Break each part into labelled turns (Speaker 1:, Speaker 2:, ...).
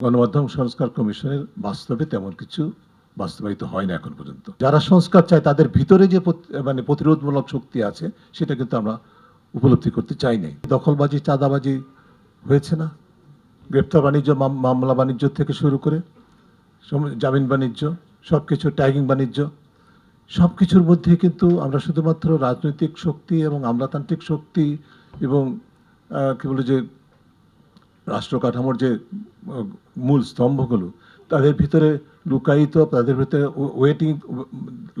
Speaker 1: গণমাধ্যম সংস্কার কমিশনের বাস্তবে তেমন কিছু বাস্তবায়িত হয় না এখন পর্যন্ত। যারা সংস্কার চায় তাদের ভিতরে যে প্রতিরোধমূলক শক্তি আছে সেটা কিন্তু আমরা উপলব্ধি করতে চাই নাই। দখলবাজি, চাঁদাবাজি হয়েছে না, গ্রেপ্তার বাণিজ্য, মামলা বাণিজ্য থেকে শুরু করে জামিন বাণিজ্য, সবকিছু, ট্যাগিং বাণিজ্য, সবকিছুর মধ্যে কিন্তু আমরা শুধুমাত্র রাজনৈতিক শক্তি এবং আমলাতান্ত্রিক শক্তি এবং কি বলে যে রাষ্ট্র কাঠামোর যে মূল স্তম্ভগুলো তাদের ভিতরে লুকায়িত, তাদের ভিতরে ওয়েটিং,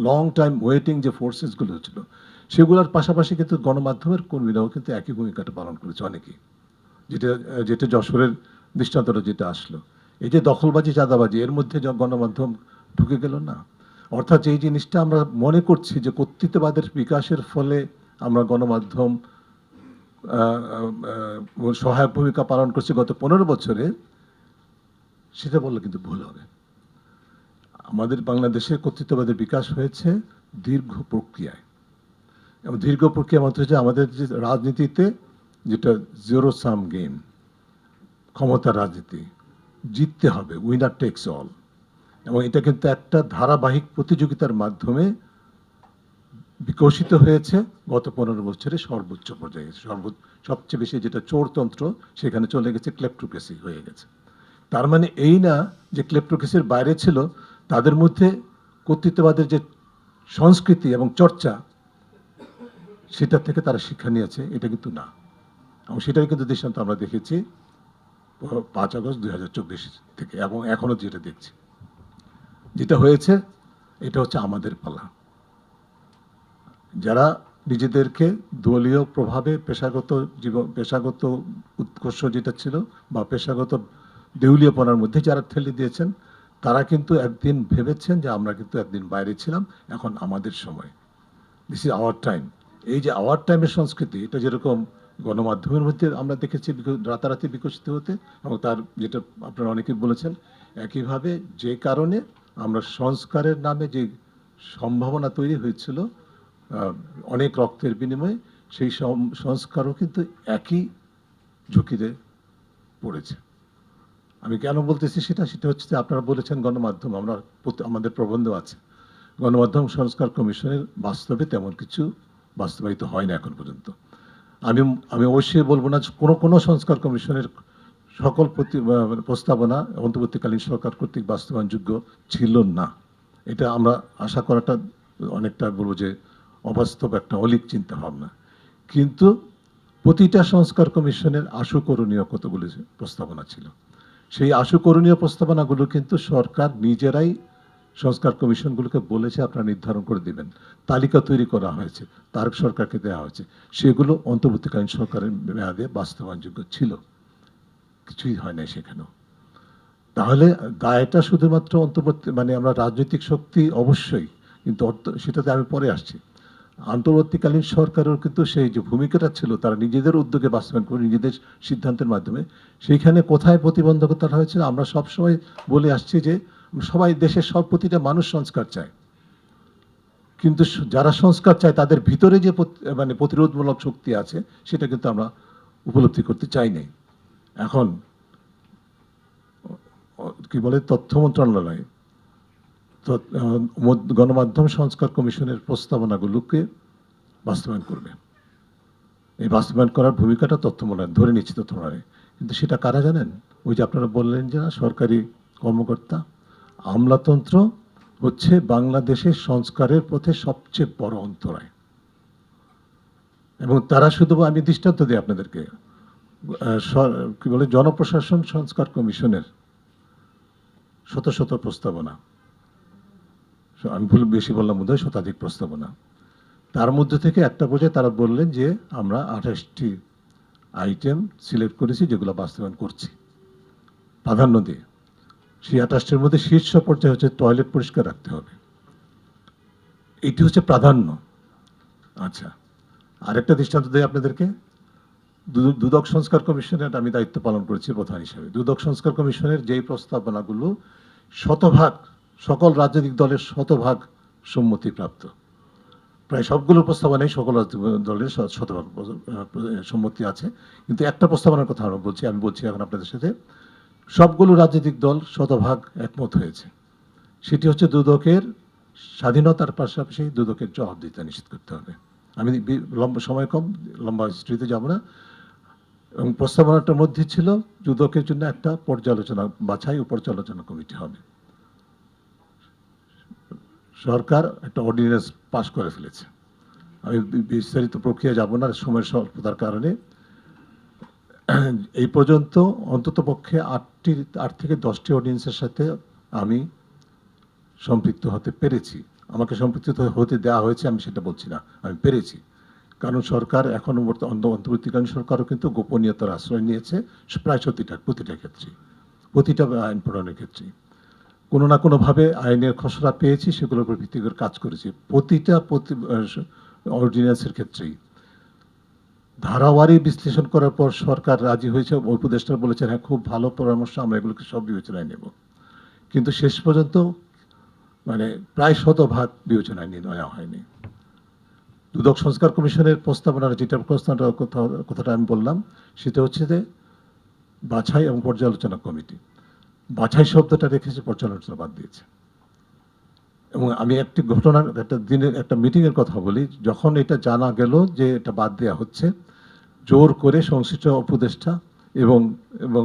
Speaker 1: লং টাইম ওয়েটিং যে ফোর্সেসগুলো ছিল সেগুলোর পাশাপাশি কিন্তু গণমাধ্যমের কর্মীরাও কিন্তু একই ভূমিকাটা পালন করেছে অনেকেই। যেটা যশোরের দৃষ্টান্তটা যেটা আসলো, এই যে দখলবাজি, চাঁদাবাজি, এর মধ্যে গণমাধ্যম ঢুকে গেল না। অর্থাৎ এই জিনিসটা আমরা মনে করছি যে কর্তৃত্ববাদের বিকাশের ফলে আমরা গণমাধ্যম সহায়ক ভূমিকা পালন করছে গত 15 বছরে, সেটা বললে কিন্তু ভুল হবে। আমাদের বাংলাদেশে কর্তৃত্ববাদের বিকাশ হয়েছে দীর্ঘ প্রক্রিয়ায়, এবং দীর্ঘ প্রক্রিয়া মধ্যে হচ্ছে আমাদের যে রাজনীতিতে যেটা জিরো সাম গেম, ক্ষমতা রাজনীতি, জিততে হবে, উইনার টেক্স অল, এবং এটা কিন্তু একটা ধারাবাহিক প্রতিযোগিতার মাধ্যমে বিকশিত হয়েছে গত 15 বছরে সর্বোচ্চ পর্যায়ে। সবচেয়ে বেশি যেটা চোরতন্ত্র, সেখানে চলে গেছে ক্লেপ্টোক্রেসি হয়ে গেছে। তার মানে এই না যে ক্লেপ্টোক্রেসির বাইরে ছিল, তাদের মধ্যে কর্তৃত্ববাদের যে সংস্কৃতি এবং চর্চা সেটা থেকে তারা শিক্ষা নিয়েছে, এটা কিন্তু না। এবং সেটাই কিন্তু দৃষ্টান্ত আমরা দেখেছি 5 আগস্ট 2024 থেকে, এবং এখনো যেটা দেখছি, যেটা হয়েছে, এটা হচ্ছে আমাদের পালা। যারা নিজেদেরকে দলীয় প্রভাবে পেশাগত উৎকর্ষ যেটা ছিল বা পেশাগত দেউলিয়াপনার মধ্যে যারা ঠেলে দিয়েছেন, তারা কিন্তু একদিন ভেবেছেন যে আমরা কিন্তু একদিন বাইরে ছিলাম, এখন আমাদের সময়, দিস ইজ আওয়ার টাইম। এই যে আওয়ার টাইমের সংস্কৃতি, এটা যেরকম গণমাধ্যমের মধ্যে আমরা দেখেছি রাতারাতি বিকশিত হতে, এবং তার যেটা আপনারা অনেকেই বলেছেন, একইভাবে যে কারণে আমরা সংস্কারের নামে যে সম্ভাবনা তৈরি হয়েছিল অনেক রক্তের বিনিময়ে, সেই সংস্কারও কিন্তু একই ঝুঁকিতে পড়েছে। আমি কেন বলতেছি সেটা হচ্ছে যে আপনারা বলেছেন গণমাধ্যম, আমাদের প্রবন্ধ আছে, গণমাধ্যম সংস্কার কমিশনের বাস্তবে তেমন কিছু বাস্তবায়িত হয় না এখন পর্যন্ত। আমি অবশ্যই বলবো না কোনো সংস্কার কমিশনের সকল প্রস্তাবনা অন্তর্বর্তীকালীন সরকার কর্তৃক বাস্তবায়নযোগ্য ছিল না। এটা আমরা আশা করাটা অনেকটা বলবো যে অবাস্তব একটা অলীক চিন্তা ভাবনা। কিন্তু প্রতিটা সংস্কার কমিশনের আশু করণীয় কতগুলো প্রস্তাবনা ছিল, সেই আশু করণীয় প্রস্তাবনাগুলো কিন্তু সরকার নিজেরাই সংস্কার কমিশনগুলোকে বলেছে আপনারা নির্ধারণ করে দিবেন, তালিকা তৈরি করা হয়েছে, তারক সরকারকে দেওয়া হয়েছে, সেগুলো অন্তর্বর্তীকালীন সরকারের মেয়াদে বাস্তবায়নযোগ্য ছিল, কিছুই হয় না সেখানেও। তাহলে দায়টা শুধুমাত্র আমরা রাজনৈতিক শক্তি অবশ্যই, কিন্তু সেটাতে আমি পরে আসছি। অন্তর্বর্তীকালীন সরকারের কিন্তু সেই যে ভূমিকাটা ছিল, তারা নিজেদের উদ্যোগে বাস্তবায়ন করে, নিজেদের সিদ্ধান্তের মাধ্যমে, সেইখানে কোথায় প্রতিবন্ধকতা হয়েছিল আমরা সবসময় বলে আসছি যে সবাই, দেশের প্রতিটা মানুষ সংস্কার চায়, কিন্তু যারা সংস্কার চায় তাদের ভিতরে যে প্রতিরোধমূলক শক্তি আছে সেটা কিন্তু আমরা উপলব্ধি করতে চাই নাই। এখন কি বলে, তথ্য মন্ত্রণালয় গণমাধ্যম সংস্কার কমিশনের প্রস্তাবনাগুলোকে বাস্তবায়ন করবে। এই বাস্তবায়ন করার ভূমিকাটা তথ্য মন্ত্রণালয় ধরে নিচ্ছে, তথ্য মন্ত্রণালয়। কিন্তু সেটা কারা জানেন? ওই যে আপনারা বললেন যে সরকারি কর্মকর্তা। আমলাতন্ত্র হচ্ছে বাংলাদেশের সংস্কারের পথে সবচেয়ে বড় অন্তরায়, এবং তারা শুধু, আমি দৃষ্টান্ত দিই আপনাদেরকে, কি বলে, জনপ্রশাসন সংস্কার কমিশনের শত শত প্রস্তাবনা, আমি বেশি বললাম বোধহয়, শতাধিক প্রস্তাবনা, তার মধ্যে থেকে একটা পর্যায়ে তারা বললেন যে আমরা 28টি আইটেম সিলেক্ট করেছি যেগুলো বাস্তবায়ন করছি প্রাধান্য দিয়ে। সেই 28টির মধ্যে শীর্ষ পর্যায়ে হচ্ছে টয়লেট পরিষ্কার রাখতে হবে, এটি হচ্ছে প্রাধান্য। আচ্ছা, আরেকটা দৃষ্টান্ত দেয় আপনাদেরকে, দুদক সংস্কার কমিশনের আমি দায়িত্ব পালন করেছি প্রধান হিসেবে। দুদক সংস্কার কমিশনের যেই প্রস্তাবনাগুলো শতভাগ, সকল রাজনৈতিক দলের শতভাগ সম্মতিপ্রাপ্ত, প্রায় সবগুলো প্রস্তাবনায় সকল রাজনৈতিক দলের শতভাগ সম্মতি আছে, কিন্তু একটা প্রস্তাবনার কথা আমি বলছি এখন আপনাদের সাথে, সবগুলো রাজনৈতিক দল শতভাগ একমত হয়েছে। সেটি হচ্ছে দুদকের স্বাধীনতার পাশাপাশি দুদকের জবাবদিহিতা নিশ্চিত করতে হবে। আমি লম্বা সময় কম, লম্বা হিস্ট্রিতে যাব না। এবং প্রস্তাবনাটার মধ্যে ছিল দুদকের জন্য একটা পর্যালোচনা, বাছাই ও পর্যালোচনা কমিটি হবে। সরকার একটা অর্ডিন্যান্স পাশ করে ফেলেছে। আমি বিস্তারিত প্রক্রিয়া যাব না সময়ের স্বল্পতার কারণে। এই পর্যন্ত অন্তত পক্ষে 8 থেকে 10টি অর্ডিন্যান্সের সাথে আমি সম্পৃক্ত হতে পেরেছি। আমাকে সম্পৃক্ত হতে দেওয়া হয়েছে আমি সেটা বলছি না, আমি পেরেছি। কারণ সরকার এখনও অন্তর্বর্তীকালীন সরকারও কিন্তু গোপনীয়তার আশ্রয় নিয়েছে প্রায় প্রতিটা ক্ষেত্রে, প্রতিটা আইন প্রণয়নের ক্ষেত্রে কোনো না কোনোভাবে আইনের খসড়া পেয়েছি, সেগুলোর উপর ভিত্তি করে কাজ করেছি প্রতিটা অর্ডিন্যান্সের ক্ষেত্রেই। ধারাবাড়ি বিশ্লেষণ করার পর সরকার রাজি হয়েছে, উপদেষ্টা বলেছেন হ্যাঁ খুব ভালো পরামর্শ, আমরা এগুলোকে সব বিবেচনায় নেব। কিন্তু শেষ পর্যন্ত মানে প্রায় শতভাগ বিবেচনায় নেওয়া হয়নি। দুদক সংস্কার কমিশনের প্রস্তাবনার কথাটা আমি বললাম, সেটা হচ্ছে যে বাছাই এবং পর্যালোচনা কমিটি। বাছাই শব্দটা রেখেছে, পর্যালোচনা বাদ দিয়েছে। এবং আমি একটি ঘটনার একটা মিটিংয়ের কথা বলি। যখন এটা জানা গেল যে এটা বাদ দেওয়া হচ্ছে, জোর করে সংশ্লিষ্ট উপদেষ্টা এবং এবং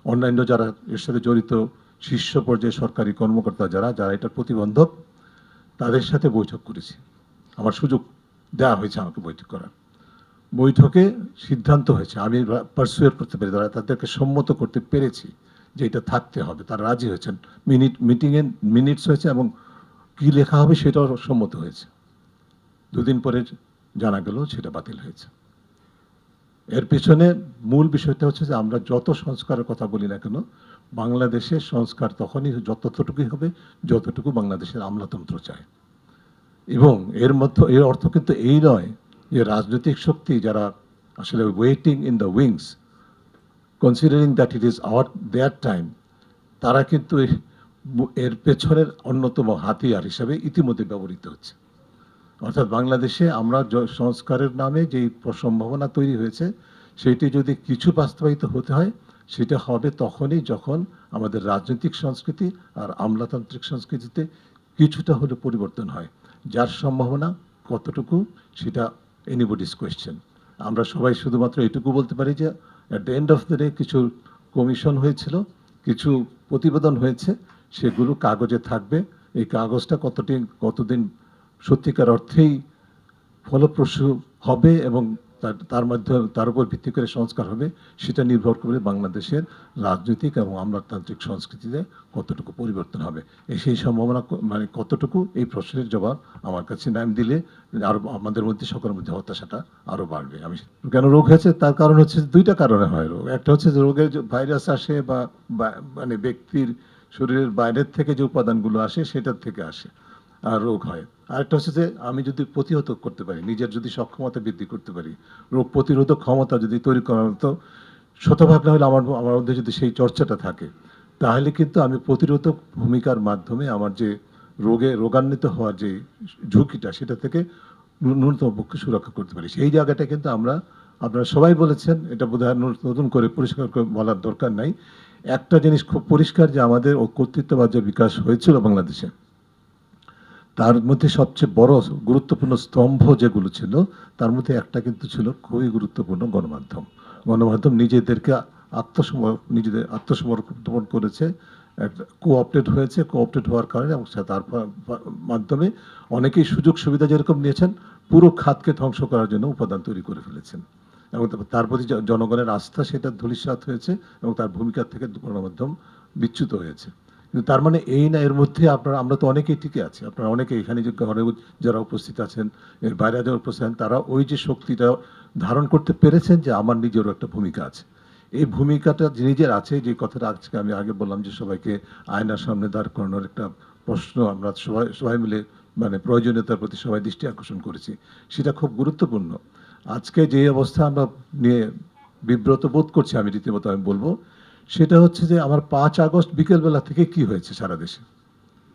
Speaker 1: অন্যান্য যারা এর সাথে জড়িত শীর্ষ পর্যায়ে সরকারি কর্মকর্তা যারা এটার প্রতিবন্ধক, তাদের সাথে বৈঠক করেছি। আমার সুযোগ দেওয়া হয়েছে আমাকে বৈঠক করার। বৈঠকে সিদ্ধান্ত হয়েছে, আমি পারসুয়েট করতে পেরে তাদেরকে সম্মত করতে পেরেছি যে এটা থাকতে হবে। তারা রাজি হয়েছেন, মিটিংয়ে মিনিটস হয়েছে এবং কী লেখা হবে সেটাও সম্মত হয়েছে। দুদিন পরে জানা গেল সেটা বাতিল হয়েছে। এর পেছনে মূল বিষয়টা হচ্ছে যে আমরা যত সংস্কারের কথা বলি না কেন, বাংলাদেশের সংস্কার তখনই যতটুকুই হবে যতটুকু বাংলাদেশের আমলাতন্ত্র চায়। এবং এর অর্থ কিন্তু এই নয় যে রাজনৈতিক শক্তি যারা আসলে waiting in the wings considering that it is there time, তারা কিন্তু এর পেছনের অন্যতম হাতিয়ার হিসাবে ইতিমধ্যে ব্যবহৃত হচ্ছে। অর্থাৎ বাংলাদেশে আমরা সংস্কারের নামে যেই সম্ভাবনা তৈরি হয়েছে, সেটি যদি কিছু বাস্তবায়িত হতে হয়, সেটা হবে তখনই যখন আমাদের রাজনৈতিক সংস্কৃতি আর আমলাতান্ত্রিক সংস্কৃতিতে কিছুটা হলে পরিবর্তন হয়। যার সম্ভাবনা কতটুকু সেটা এনিবডিস কোয়েশ্চেন। আমরা সবাই শুধুমাত্র এটুকু বলতে পারি যে at the end of the day কিছু কমিশন হয়েছিল, কিছু প্রতিবেদন হয়েছে, সেগুলো কাগজে থাকবে। এই কাগজটা কতদিন সত্যিকার অর্থেই ফলপ্রসূ হবে এবং তার উপর ভিত্তি করে সংস্কার হবে, সেটা নির্ভর করে বাংলাদেশের রাজনৈতিক এবং আমলাতান্ত্রিক সংস্কৃতিতে কতটুকু পরিবর্তন হবে। সেই সম্ভাবনা মানে কতটুকু, এই প্রশ্নের জবাব আমার কাছে নাম দিলে আরও আমাদের মধ্যে সকলের মধ্যে হতাশাটা আরও বাড়বে। আমি কেন রোগ হয়েছে তার কারণ হচ্ছে দুইটা কারণে হয় রোগ। একটা হচ্ছে যে রোগের ভাইরাস আসে বা মানে ব্যক্তির শরীরের বাইরের থেকে যে উপাদানগুলো আসে সেটার থেকে আসে আর রোগ হয়। আরেকটা হচ্ছে যে আমি যদি প্রতিহত করতে পারি, নিজের যদি সক্ষমতা বৃদ্ধি করতে পারি, রোগ প্রতিরোধক ক্ষমতা যদি তৈরি করার মতো শতভাগ না হলে আমার মধ্যে যদি সেই চর্চাটা থাকে, তাহলে কিন্তু আমি প্রতিরোধক ভূমিকার মাধ্যমে আমার যে রোগান্বিত হওয়ার যে ঝুঁকিটা, সেটা থেকে ন্যূনতম পক্ষে সুরক্ষা করতে পারি। সেই জায়গাটা কিন্তু আপনারা সবাই বলেছেন, এটা বোধহয় নতুন করে পরিষ্কার করে বলার দরকার নাই। একটা জিনিস খুব পরিষ্কার যে আমাদের কর্তৃত্ববাদ যে বিকাশ হয়েছিল বাংলাদেশে, তার মধ্যে সবচেয়ে বড় গুরুত্বপূর্ণ স্তম্ভ যেগুলো ছিল, তার মধ্যে একটা কিন্তু ছিল খুবই গুরুত্বপূর্ণ গণমাধ্যম। গণমাধ্যম নিজেদের আত্মসমর্পণ করেছে, কোঅপটেড হওয়ার কারণে এবং তার মাধ্যমে অনেকেই সুযোগ সুবিধা যেরকম নিয়েছেন, পুরো খাতকে ধ্বংস করার জন্য উপাদান তৈরি করে ফেলেছেন এবং তার প্রতি জনগণের আস্থা সেটা ধূলিসাৎ হয়েছে এবং তার ভূমিকা থেকে গণমাধ্যম বিচ্যুত হয়েছে। কিন্তু তার মানে এই না এর মধ্যে আমরা তো অনেকেই টিকে আছি, আপনারা অনেকে এখানে যে ঘরে যারা উপস্থিত আছেন, এর বাইরে যারা উপস্থিত আছেন, তারা ওই যে শক্তিটা ধারণ করতে পেরেছেন যে আমার নিজেরও একটা ভূমিকা আছে। এই ভূমিকাটা নিজের আছে, যে কথাটা আজকে আমি আগে বললাম যে সবাইকে আয়নার সামনে দাঁড় করানোর একটা প্রশ্ন আমরা সবাই মিলে মানে প্রয়োজনীয়তার প্রতি সবাই দৃষ্টি আকর্ষণ করেছি, সেটা খুব গুরুত্বপূর্ণ। আজকে যে অবস্থা আমরা নিয়ে বিব্রত বোধ করছি, আমি রীতিমতো আমি বলবো, সেটা হচ্ছে যে আমার 5 আগস্ট বিকেলবেলা থেকে কি হয়েছে সারা দেশে।